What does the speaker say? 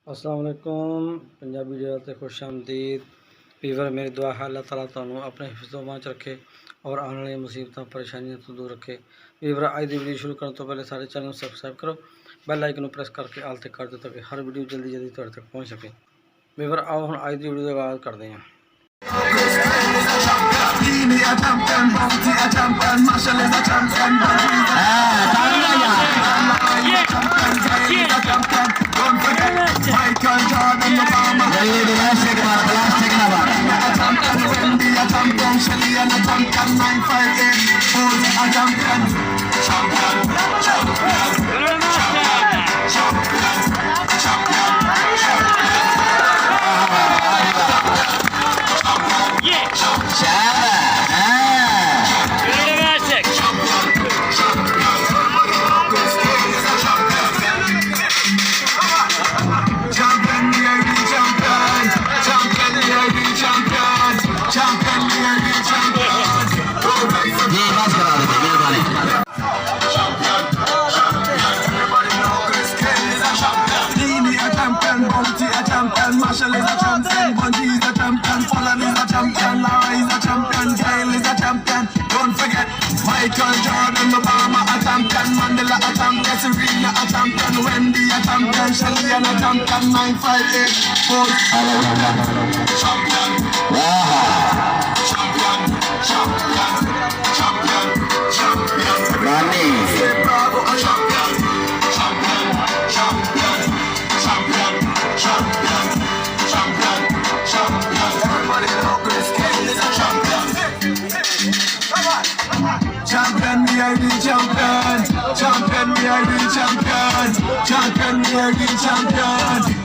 अस्सलाम वालेकुम पंजाबी डेरा ते खुश आमदीद वीवर। मेरी दुआ है अल्लाह ताला तुहानू अपने हिफ्ज़-ओ-मान च रखे और आने वाली मुसीबतों परेशानियों तो दूर रखे। वीवर आज की वीडियो शुरू करने तो पहले सारे चैनल सबसक्राइब करो, बेल आइकन प्रेस करके आल तक कर दो ताकि हर वीडियो जल्दी जल्दी तुहाडे तक पहुँच सके। वीवर आओ हम आज की वीडियो का आगाज़ करते हैं। Marshall is a champion, Bungie is a champion, Fallen is a champion, Lara is a champion, Gail is a champion. Don't forget Michael Jordan, Obama a champion, Mandela a champion, Serena a champion, Wendy a champion, Shelly a champion, 958 champion, champion, champion, champion, champion, Bravo a champion, champion, champion, champion, champion. Champion, me I be champion. Champion, me I be champion. Champion, me I be champion.